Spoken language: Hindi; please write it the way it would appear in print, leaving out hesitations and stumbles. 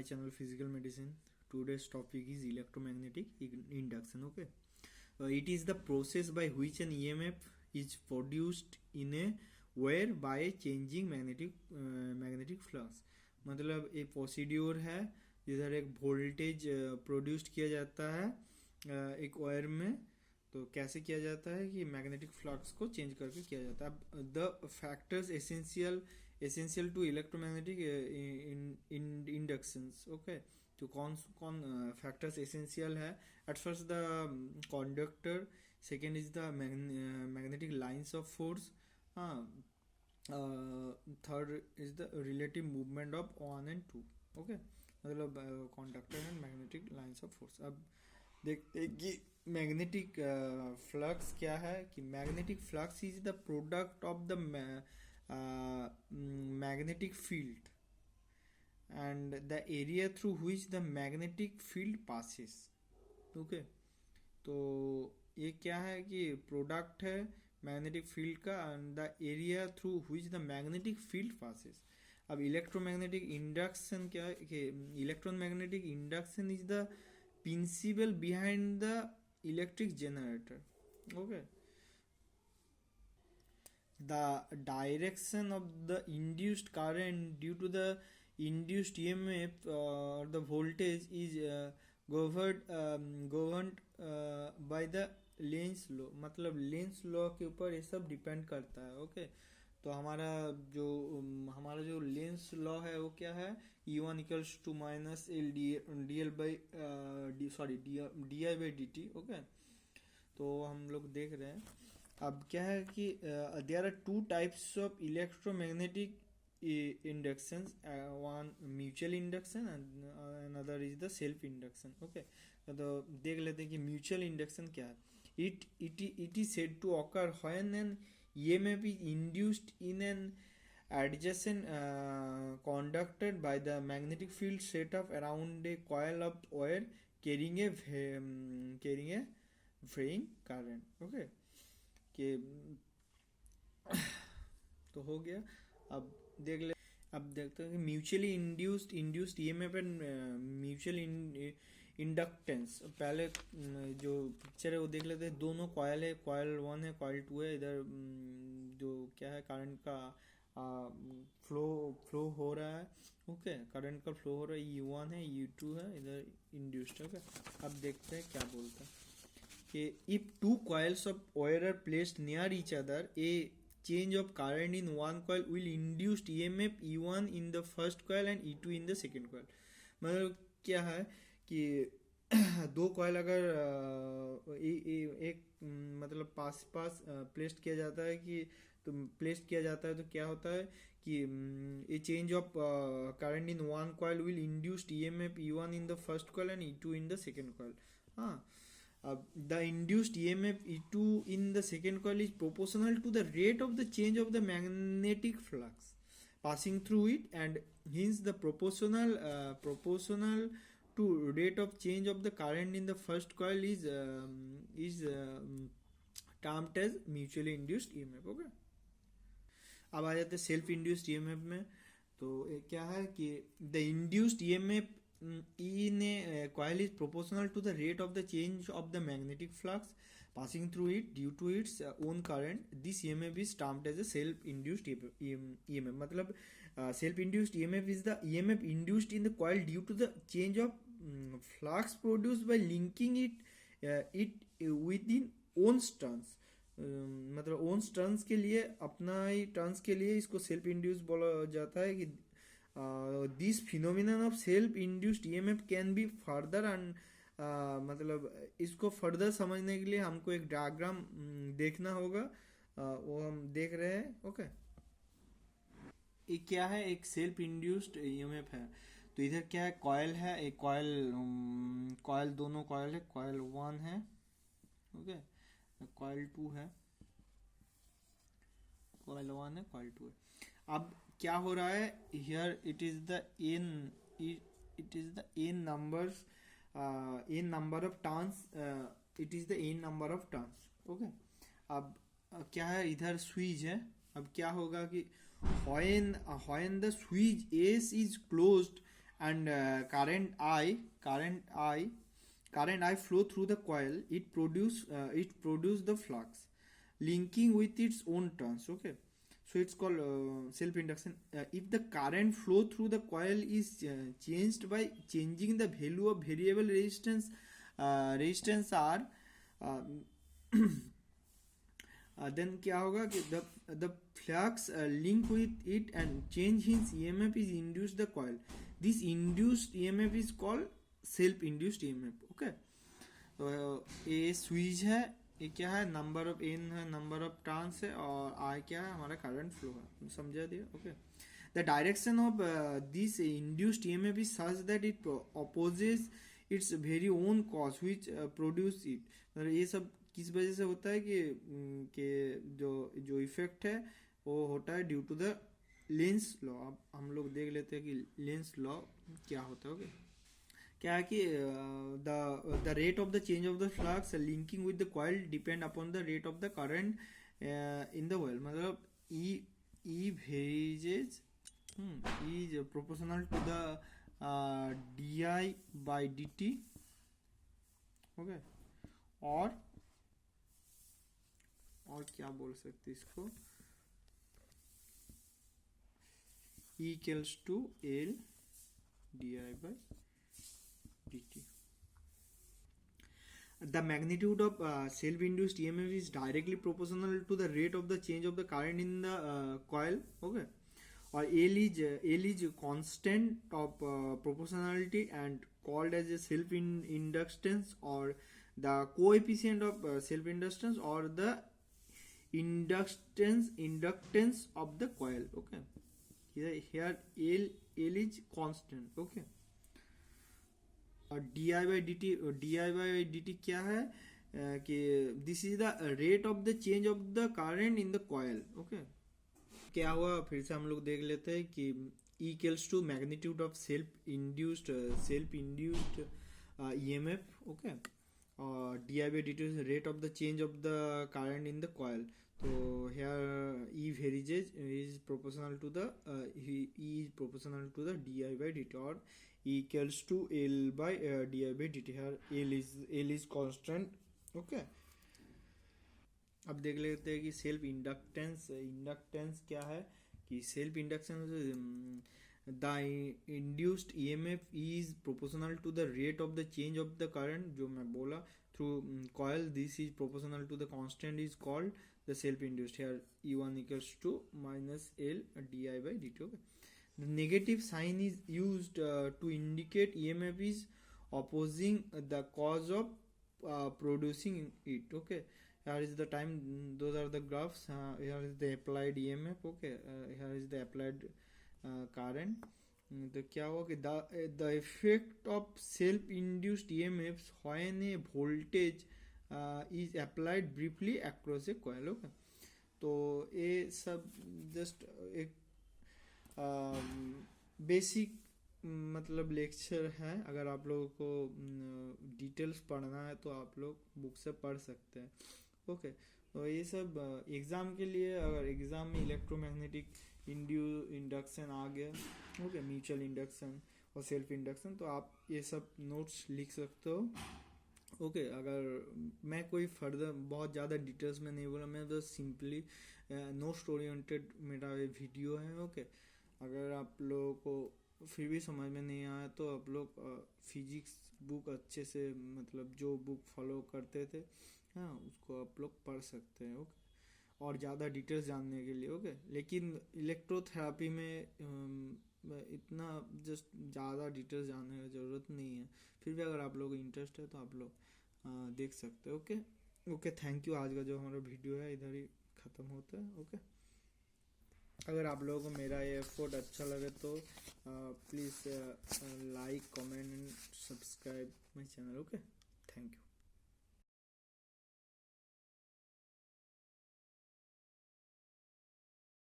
my channel Physical Medicine. Today's topic is electromagnetic induction. Okay, it is the process by which an EMF is produced in a wire by changing magnetic flux. मतलब एक प्रोसीड्यूर है जिधर एक वोल्टेज प्रोड्यूस्ड किया जाता है एक वायर में. तो कैसे किया जाता है कि मैग्नेटिक फ्लक्स को चेंज करके किया जाता है. अब the factors essential to electromagnetic inductions. Okay, तो कौन फैक्टर्स एसेंशियल है. At first the conductor, second is the magnetic lines of force, third is the relative movement of 1 and 2. Okay, मतलब conductor and magnetic lines of force. अब देखते हैं कि मैग्नेटिक फ्लक्स क्या है. कि magnetic flux is the product of the magnetic field and the area through which the magnetic field passes. Okay, तो ये क्या है कि प्रोडक्ट है मैग्नेटिक फील्ड का and the area through which the magnetic field passes. अब इलेक्ट्रोमैग्नेटिक इंडक्शन क्या है कि electromagnetic induction is the principle behind the electric generator. Okay, the direction of the induced current due to the induced EMF or the voltage is governed by the Lenz law. मतलब लेंस लॉ के ऊपर ये सब डिपेंड करता है. ओके, तो हमारा जो लेंस लॉ है वो क्या है. E1 equals to minus L D L by D I by D T. Okay, तो हम लोग देख रहे हैं. अब क्या है कि there are two types of electromagnetic inductions. One mutual induction and another is the self induction. Okay, तो देख लेते हैं कि म्यूचुअल इंडक्शन क्या है. It is said to occur when an EMF is induced in an adjacent conductor by the magnetic field set up around a coil of wire carrying a varying current. Okay, कि तो हो गया. अब देखते हैं कि mutually induced EMF and mutual inductance. पहले जो पिक्चर है वो देख लेते हैं. दोनों कॉयल है, कॉयल 1 है, कॉयल 2 है. इधर जो क्या है करंट का फ्लो हो रहा है. ओके, करंट का फ्लो हो रहा है. E1 है, E2 है, इधर इंड्यूस्ड. ओके, अब देखते हैं क्या बोलता है कि if two coils of wire are placed near each other a change of current in one coil will induce EMF E1 in the first coil and E2 in the second coil. मतलब क्या है कि दो कॉइल अगर एक मतलब पास प्लेस्ड किया जाता है कि तो प्लेस्ड किया जाता है तो क्या होता है कि ए change of current in one coil will induce EMF E1 in the first coil and E2 in the second coil. हाँ, the induced EMF E2 in the second coil is proportional to the rate of the change of the magnetic flux passing through it, and hence the proportional to rate of change of the current in the first coil is termed as mutually induced EMF. Okay, अब आ जाते हैं सेल्फ इंड्यूस्ड EMF में. तो क्या है कि the induced EMF in a coil is proportional to the rate of the change of the magnetic flux passing through it due to its own current. This EMF is termed as a self-induced EMF. मतलब self-induced EMF is the EMF induced in the coil due to the change of flux produced by linking it within own turns. मतलब own turns के लिए, अपना ही टर्न्स के लिए इसको सेल्फ इंड्यूस्ड बोला जाता है. कि this phenomenon of self-induced EMF can be further and मतलब इसको फर्दर समझने के लिए हमको एक डायग्राम देखना होगा. वो हम देख रहे हैं. ओके, ये क्या है, एक सेल्फ इंड्यूस्ड EMF है. तो इधर क्या है, कॉयल है, एक कॉयल दोनों कॉयल है. कॉयल 1 है, ओके, कॉयल 2 है. कॉयल 1 है, कॉयल 2 है. अब क्या हो रहा है here, it is the n number of turns. It is the n number of turns. Okay, अब क्या है, इधर स्विच है. अब क्या होगा कि when the switch S is closed and current I flow through the coil, it produce the flux linking with its own turns. Okay, so it's called self induction. If the current flow through the coil is changed by changing the value of variable resistance R, then क्या होगा कि the flux link with it and change his EMF is induced the coil. This induced EMF is called self induced EMF. Okay, तो ये स्विच है, ये क्या है, नंबर ऑफ एन है, नंबर ऑफ टर्न्स है, और आई क्या है, हमारा करंट फ्लो है, समझा दिया. Okay, the direction of this induced EMF is such that it opposes it's very own cause which produce it. ये सब किस वजह से होता है कि जो इफेक्ट है वो होता है due to the Lenz law. अब हम लोग देख लेते हैं कि लेंस लॉ क्या होता है. ओके, क्या है कि the rate of the change of the flux linking with the coil depend upon the rate of the current in the coil. मतलब e average is proportional to the d by D T. Okay, और क्या बोल सकते इसको, E equals to L di by dt. The magnitude of self-induced EMF is directly proportional to the rate of the change of the current in the coil. Okay, or L is constant of proportionality and called as a self-inductance, or the coefficient of self-inductance, or the inductance of the coil. Okay, here L is constant. Okay, और D I by D T क्या है कि this is the rate of the change of the current in the coil. Okay, क्या हुआ, फिर से हम लोग देख लेते हैं कि E equals to magnitude of self induced EMF. Okay, और D I by D T is rate of the change of the current in the coil. So here E varieties is proportional to the di by dt, or E equals to L by di by dt. Here L is constant. Okay, अब देख लेते हैं कि सेल्फ इंडक्टेंस क्या है. कि self induction, the induced EMF is proportional to the rate of the change of the current, जो मैं बोला, through coil. This is proportional to the constant is called the self-induced. Here E1 equals to minus L di by dt. Okay, the negative sign is used to indicate EMF is opposing the cause of producing it. Okay, here is the time, those are the graphs. Here is the applied EMF. Okay, here is the applied current. तो क्या हुआ कि the effect of self-induced EMFs when a voltage is applied briefly across a coil. Okay, तो ये सब जस्ट एक बेसिक मतलब लेक्चर है. अगर आप लोगों को डिटेल्स पढ़ना है तो आप लोग बुक से पढ़ सकते हैं. ओके, तो ये सब एग्ज़ाम के लिए, अगर एग्ज़ाम में इलेक्ट्रोमैग्नेटिक इंडक्शन आ गया, ओके, म्यूचुअल इंडक्शन और सेल्फ इंडक्शन, तो आप ये सब नोट्स लिख सकते हो. ओके, अगर मैं कोई फर्दर बहुत ज़्यादा डिटेल्स में नहीं बोला, मैं बस सिंपली नोट्स ओरिएंटेड मेरा ये वीडियो है. ओके, अगर आप लोगों को फिर भी समझ में नहीं आया तो आप लोग फिजिक्स बुक अच्छे से, मतलब जो बुक फॉलो करते थे, हाँ, उसको आप लोग पढ़ सकते हैं. ओके, और ज़्यादा डिटेल्स जानने के लिए. ओके, लेकिन इलेक्ट्रोथेरेपी में इतना जस्ट ज़्यादा डिटेल्स जानने की ज़रूरत नहीं है. फिर भी अगर आप लोगों को इंटरेस्ट है तो आप लोग देख सकते हो. Okay, thank you. आज का जो हमारा वीडियो है इधर ही ख़त्म होता है. ओके, अगर आप लोगों को मेरा ये एफर्ट अच्छा लगे तो please like, comment and subscribe my channel. Okay, thank you.